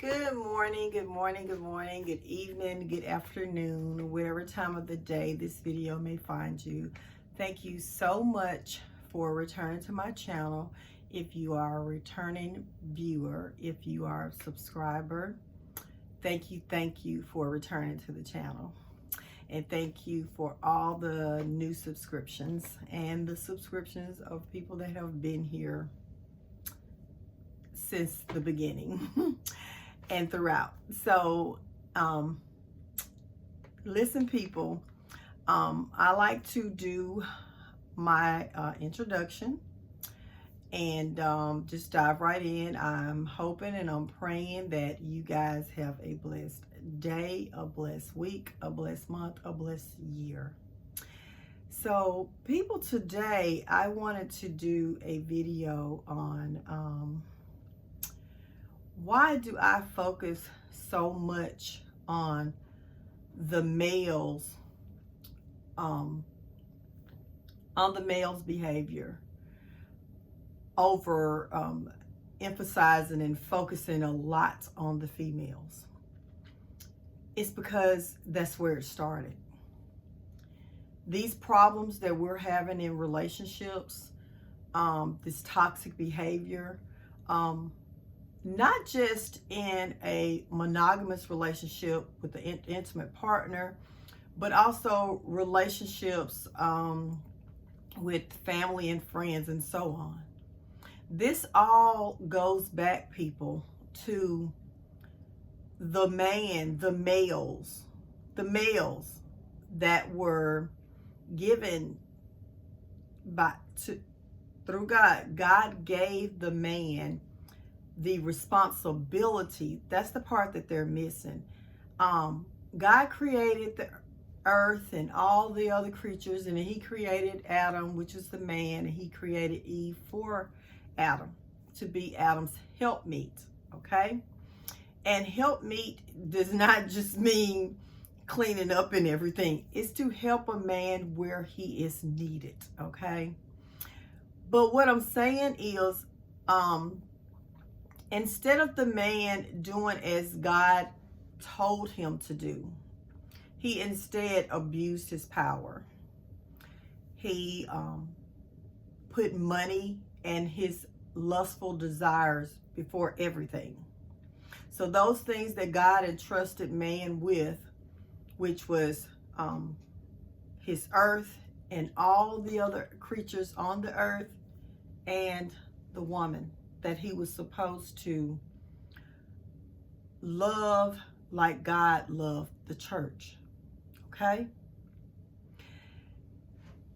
Good morning, good morning, good morning, good evening, good afternoon, whatever time of the day this video may find you. Thank you so much for returning to my channel. If you are a returning viewer, if you are a subscriber, thank you for returning to the channel. And thank you for all the new subscriptions and the subscriptions of people that have been here since the beginning. And throughout. So listen, people, I like to do my introduction and just dive right in. I'm hoping and I'm praying that you guys have a blessed day, a blessed week, a blessed month, a blessed year. So people, today I wanted to do a video on why do I focus so much on the males, on the male's behavior over emphasizing and focusing a lot on the females? It's because that's where it started. These problems that we're having in relationships, this toxic behavior, not just in a monogamous relationship with an intimate partner, but also relationships with family and friends and so on. This all goes back, people, to the males that were given through God. God gave the man the responsibility. That's the part that they're missing. God created the earth and all the other creatures, and he created Adam, which is the man, and he created Eve for Adam to be Adam's helpmeet. Okay? And helpmeet does not just mean cleaning up and everything. It's to help a man where he is needed. Okay? But what I'm saying is, instead of the man doing as God told him to do, he instead abused his power. He put money and his lustful desires before everything. So those things that God entrusted man with, which was his earth and all the other creatures on the earth and the woman that he was supposed to love like God loved the church. Okay?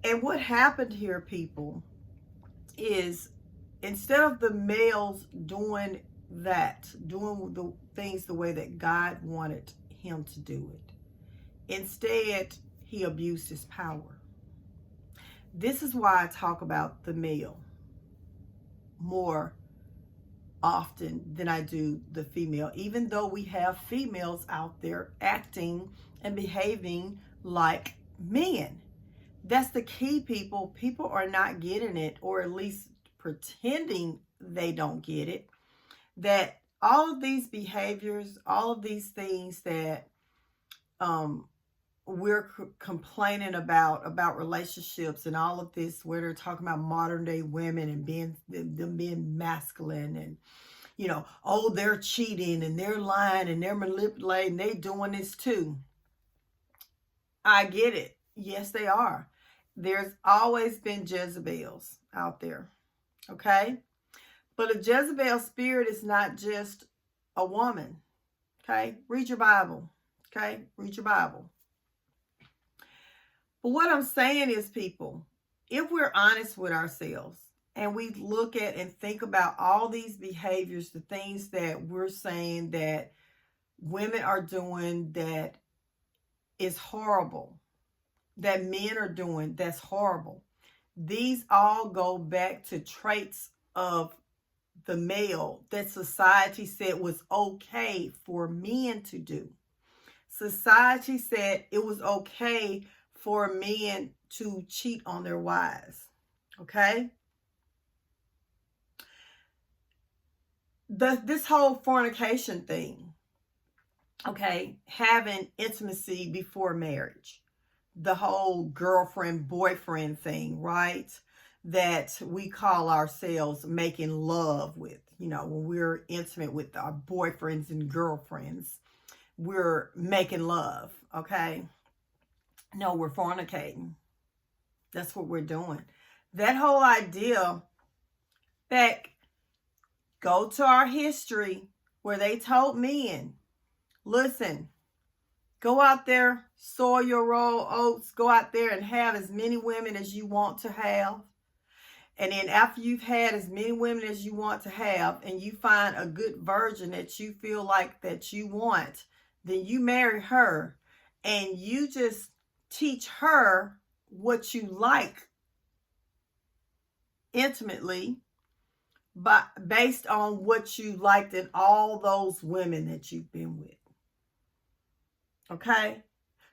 And what happened here, people, is instead of the males doing the things the way that God wanted him to do it, instead he abused his power. This is why I talk about the male more often than I do the female, even though we have females out there acting and behaving like men. That's the key, people. People are not getting it, or at least pretending they don't get it, that all of these behaviors, all of these things that we're complaining about relationships and all of this, where they're talking about modern day women and them being masculine, and oh, they're cheating and they're lying and they're manipulating, they doing this too. I get it. Yes, they are. There's always been Jezebels out there. Okay? But a Jezebel spirit is not just a woman. Okay? Read your Bible. Okay? Read your Bible. But what I'm saying is, people, if we're honest with ourselves and we look at and think about all these behaviors, the things that we're saying that women are doing that is horrible, that men are doing that's horrible, these all go back to traits of the male that society said was okay for men to do. Society said it was okay for men to cheat on their wives. Okay? this whole fornication thing, okay, having intimacy before marriage, the whole girlfriend boyfriend thing, right? That we call ourselves making love with, when we're intimate with our boyfriends and girlfriends, we're making love, okay? No, we're fornicating. That's what we're doing. That whole idea, back, go to our history where they told men, listen, go out there, sow your roll oats, go out there and have as many women as you want to have. And then after you've had as many women as you want to have, and you find a good virgin that you feel like that you want, then you marry her and you just teach her what you like intimately, but based on what you liked in all those women that you've been with. Okay?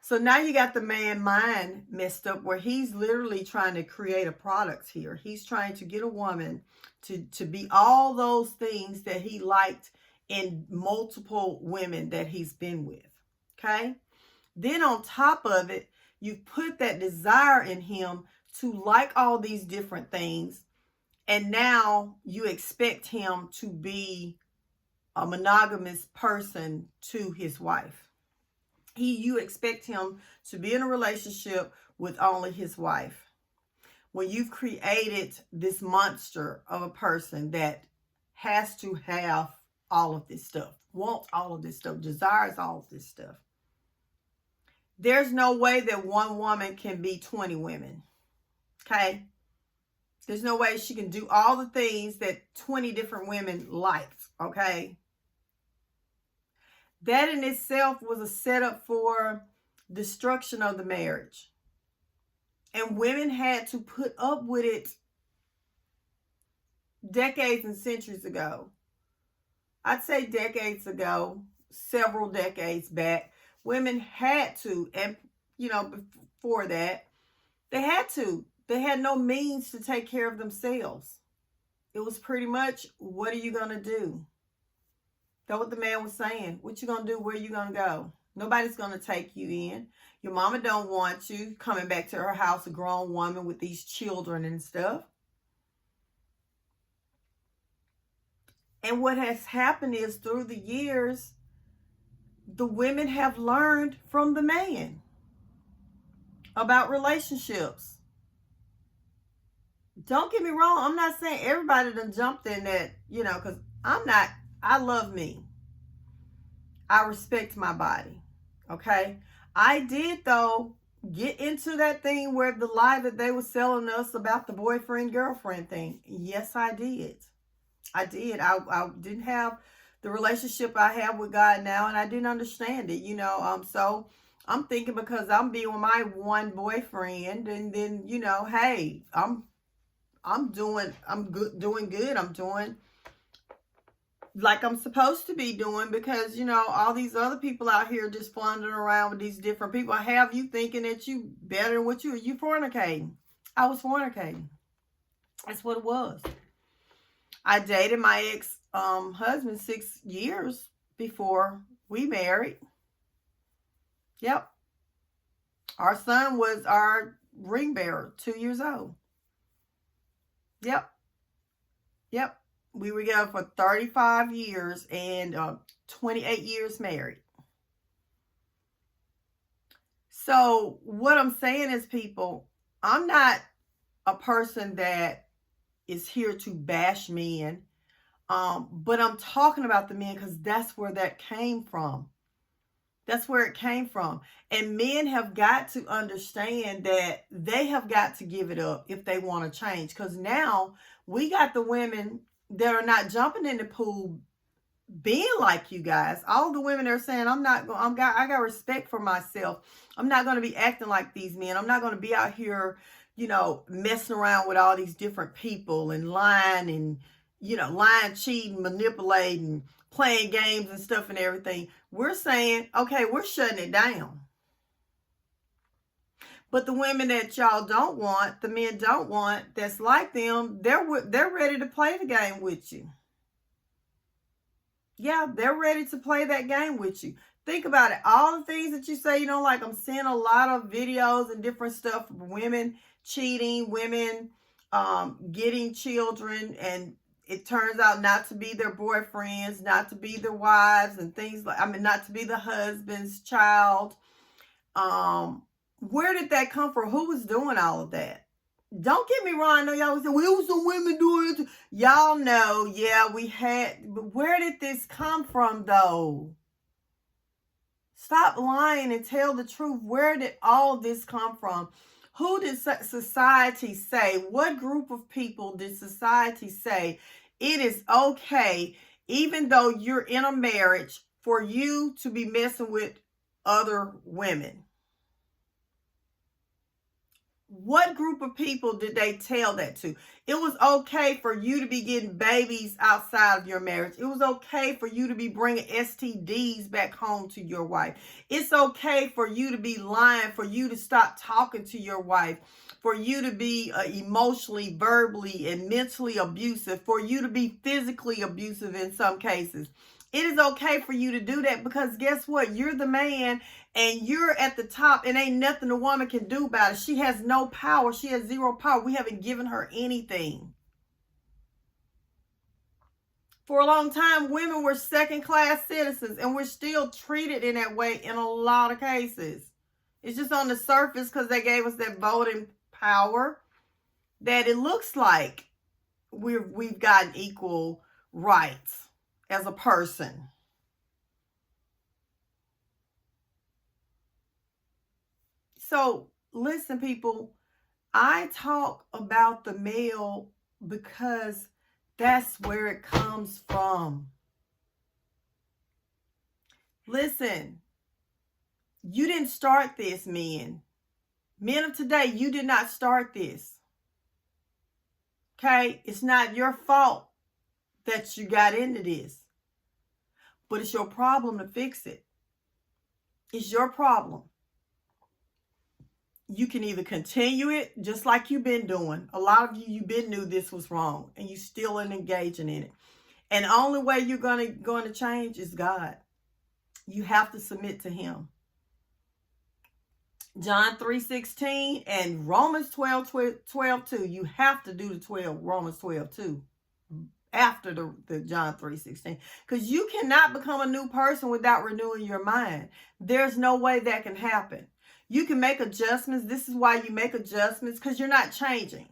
So now you got the man mind messed up where he's literally trying to create a product here. He's trying to get a woman to be all those things that he liked in multiple women that he's been with. Okay? Then on top of it, you put that desire in him to like all these different things. And now you expect him to be a monogamous person to his wife. You expect him to be in a relationship with only his wife. When you've created this monster of a person that has to have all of this stuff, wants all of this stuff, desires all of this stuff. There's no way that one woman can be 20 women. Okay? There's no way she can do all the things that 20 different women liked. Okay? That in itself was a setup for destruction of the marriage. And women had to put up with it decades and centuries ago. I'd say decades ago, several decades back, women had to, and before that, they had to. They had no means to take care of themselves. It was pretty much, what are you going to do? That's what the man was saying. What you going to do? Where you going to go? Nobody's going to take you in. Your mama don't want you coming back to her house, a grown woman with these children and stuff. And what has happened is, through the years, the women have learned from the man about relationships. Don't get me wrong. I'm not saying everybody done jumped in that, because I love me. I respect my body. Okay? I did, though, get into that thing where the lie that they were selling us about the boyfriend-girlfriend thing. Yes, I did. I did. I didn't have the relationship I have with God now, and I didn't understand it, so I'm thinking because I'm being with my one boyfriend, and then, hey, I'm doing good. I'm doing like I'm supposed to be doing, because, all these other people out here just floundering around with these different people. I have you thinking that you better than what you fornicating. I was fornicating. That's what it was. I dated my ex-husband 6 years before we married. Yep. Our son was our ring bearer, 2 years old. Yep. We were together for 35 years and 28 years married. So what I'm saying is, people, I'm not a person that is here to bash men. But I'm talking about the men because that's where that came from. That's where it came from. And men have got to understand that they have got to give it up if they want to change. Because now we got the women that are not jumping in the pool being like you guys. All the women are saying, I got respect for myself. I'm not going to be acting like these men. I'm not going to be out here, messing around with all these different people and lying and, lying, cheating, manipulating, playing games and stuff and everything. We're saying, okay, we're shutting it down. But the women that y'all don't want, the men don't want, that's like them, they're ready to play the game with you. Yeah, they're ready to play that game with you. Think about it. All the things that you say you don't like, I'm seeing a lot of videos and different stuff of women cheating, women getting children, and it turns out not to be their boyfriends, not to be their wives, and things like, I mean, not to be the husband's child. Where did that come from? Who was doing all of that? Don't get me wrong. I know y'all was saying, well, it was some women doing it. Y'all know, yeah, we had, but where did this come from, though? Stop lying and tell the truth. Where did all this come from? Who did society say? What group of people did society say it is okay, even though you're in a marriage, for you to be messing with other women? What group of people did they tell that to? It was okay for you to be getting babies outside of your marriage. It was okay for you to be bringing STDs back home to your wife. It's okay for you to be lying, for you to stop talking to your wife, for you to be emotionally, verbally, and mentally abusive, for you to be physically abusive in some cases. It is okay for you to do that, because guess what? You're the man and you're at the top, and ain't nothing a woman can do about it. She has no power. She has zero power. We haven't given her anything. For a long time, women were second-class citizens, and we're still treated in that way in a lot of cases. It's just on the surface, because they gave us that voting power, that it looks like we've gotten equal rights as a person. So listen, people, I talk about the male because that's where it comes from. Listen, you didn't start this, men. Men of today, you did not start this. Okay? It's not your fault that you got into this. But it's your problem to fix it. It's your problem. You can either continue it just like you've been doing. A lot of you've been knew this was wrong, and you still ain't engaging in it. And the only way you're going to change is God. You have to submit to him. John 3:16 and Romans 12:2. You have to do the Romans 12:2 after the John 3:16, because you cannot become a new person without renewing your mind. There's no way that can happen. You can make adjustments. This is why you make adjustments, because you're not changing.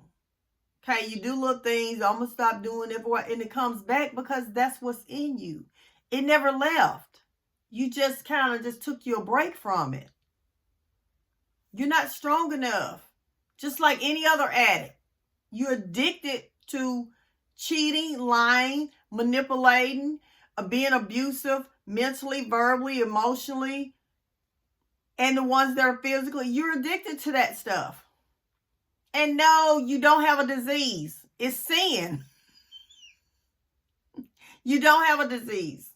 Okay, you do little things. I'm going to stop doing it, and it comes back because that's what's in you. It never left. You just kind of just took your break from it. You're not strong enough. Just like any other addict. You're addicted to cheating, lying, manipulating, being abusive, mentally, verbally, emotionally, and the ones that are physically. You're addicted to that stuff. And no, you don't have a disease. It's sin. You don't have a disease.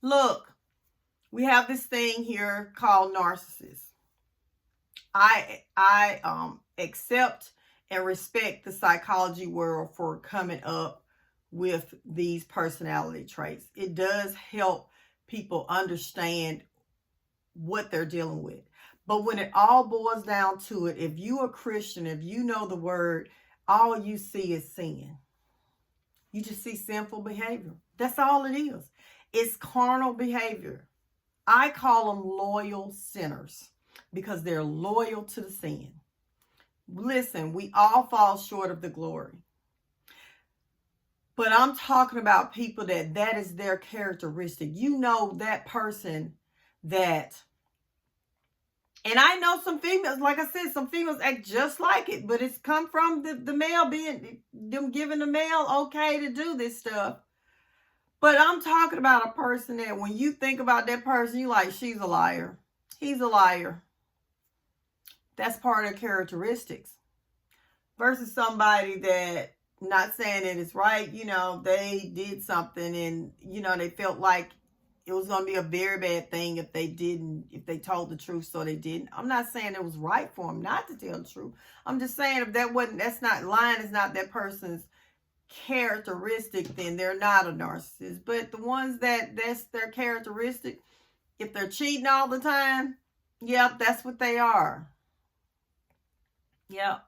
Look, we have this thing here called narcissist. I accept and respect the psychology world for coming up with these personality traits. It does help people understand what they're dealing with. But when it all boils down to it, if you're a Christian, if you know the word, all you see is sin. You just see sinful behavior. That's all it is. It's carnal behavior. I call them loyal sinners because they're loyal to the sin. Listen, we all fall short of the glory. But I'm talking about people that is their characteristic. You know that person that, and I know some females, like I said, some females act just like it, but it's come from the male them giving the male okay to do this stuff. But I'm talking about a person that when you think about that person, you're like, she's a liar. He's a liar. That's part of their characteristics. Versus somebody that, not saying that it's right, they did something and, they felt like it was going to be a very bad thing if they told the truth, so they didn't. I'm not saying it was right for them not to tell the truth. I'm just saying if that's not lying, is not that person's characteristic, then they're not a narcissist. But the ones that's their characteristic, if they're cheating all the time, yep, that's what they are. Yep.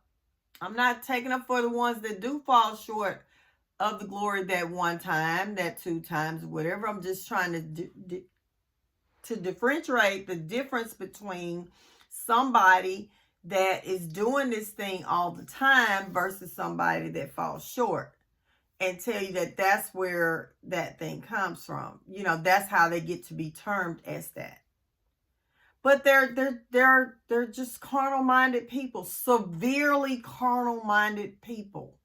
I'm not taking up for the ones that do fall short of the glory that one time, that two times, whatever. I'm just trying to differentiate the difference between somebody that is doing this thing all the time versus somebody that falls short, and tell you that that's where that thing comes from. You know, that's how they get to be termed as that. But they're just carnal-minded people, severely carnal-minded people.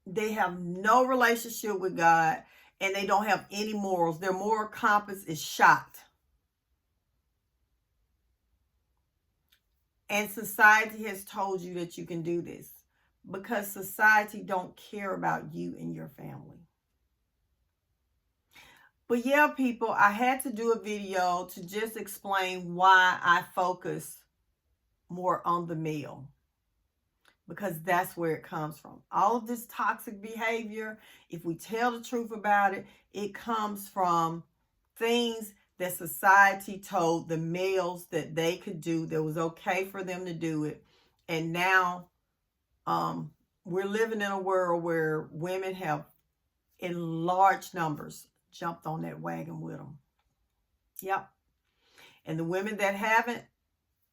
They have no relationship with God, and they don't have any morals. Their moral compass is shot. And society has told you that you can do this because society don't care about you and your family. But yeah, people, I had to do a video to just explain why I focus more on the male. Because that's where it comes from. All of this toxic behavior, if we tell the truth about it, it comes from things that society told the males that they could do, that was okay for them to do it. And now we're living in a world where women have, in large numbers, jumped on that wagon with them. Yep. And the women that haven't,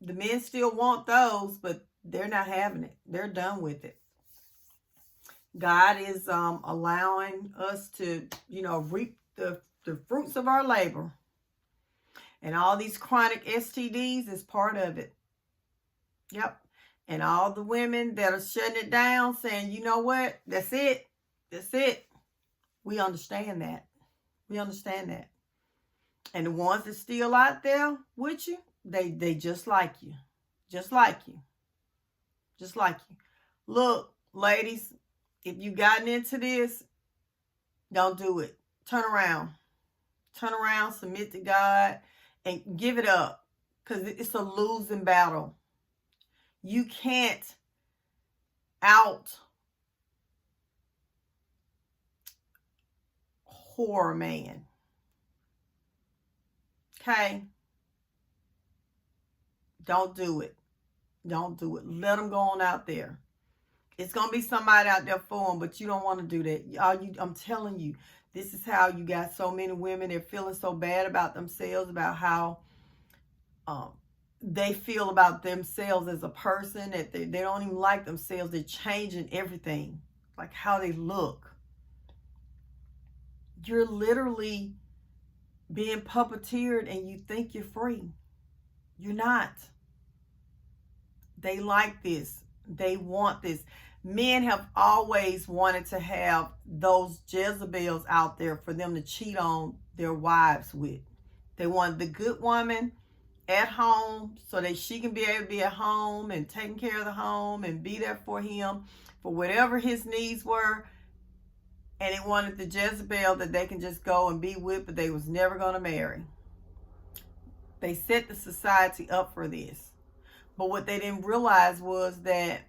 the men still want those, but they're not having it. They're done with it. God is allowing us to, reap the fruits of our labor. And all these chronic STDs is part of it. Yep. And all the women that are shutting it down, saying, you know what? That's it. That's it. We understand that. We understand that. And the ones that still out there with you, they just like you. Just like you. Just like you. Look, ladies, if you've gotten into this, don't do it. Turn around. Turn around, submit to God, and give it up. Because it's a losing battle. You can't whore a man. Okay? Don't do it. Don't do it. Let them go on out there. It's going to be somebody out there for them, but you don't want to do that. I'm telling you, this is how you got so many women. They're feeling so bad about themselves, about how they feel about themselves as a person, that they don't even like themselves. They're changing everything, like how they look. You're literally being puppeteered and you think you're free. You're not. They like this. They want this. Men have always wanted to have those Jezebels out there for them to cheat on their wives with. They want the good woman at home so that she can be able to be at home and taking care of the home and be there for him for whatever his needs were. And they wanted the Jezebel that they can just go and be with, but they was never going to marry. They set the society up for this. But what they didn't realize was that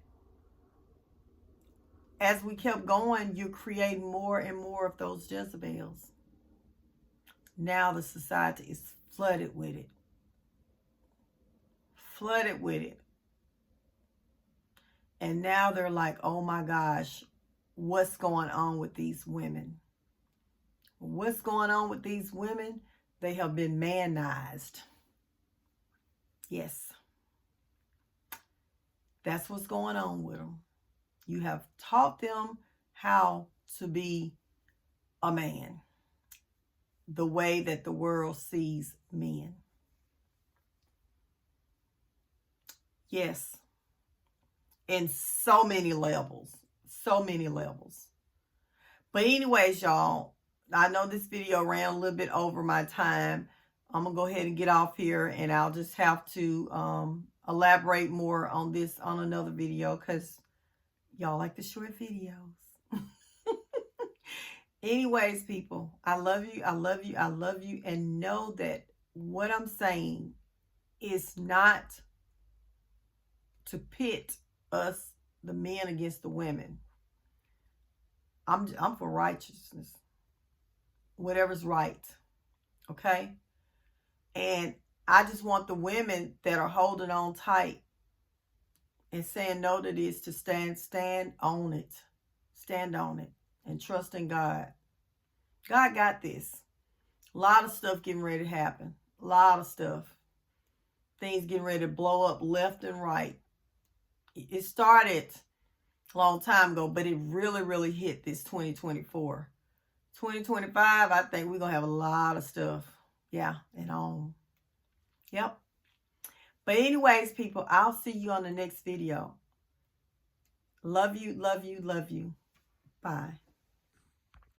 as we kept going, you create more and more of those Jezebels. Now the society is flooded with it. Flooded with it. And now they're like, oh my gosh, what's going on with these women? What's going on with these women? They have been manized. Yes. That's what's going on with them. You have taught them how to be a man, the way that the world sees men. Yes. In so many levels. So many levels. But anyways, y'all, I know this video ran a little bit over my time. I'm going to go ahead and get off here, and I'll just have to elaborate more on this on another video, because y'all like the short videos. Anyways, people, I love you. I love you. I love you. And know that what I'm saying is not to pit us, the men, against the women. I'm for righteousness. Whatever's right. Okay? And I just want the women that are holding on tight and saying no to this to stand on it. Stand on it and trust in God. God got this. A lot of stuff getting ready to happen. A lot of stuff. Things getting ready to blow up left and right. It started a long time ago, but it really, really hit this 2024. 2025, I think we're going to have a lot of stuff. Yeah, and on. Yep. But anyways, people, I'll see you on the next video. Love you, love you, love you. Bye.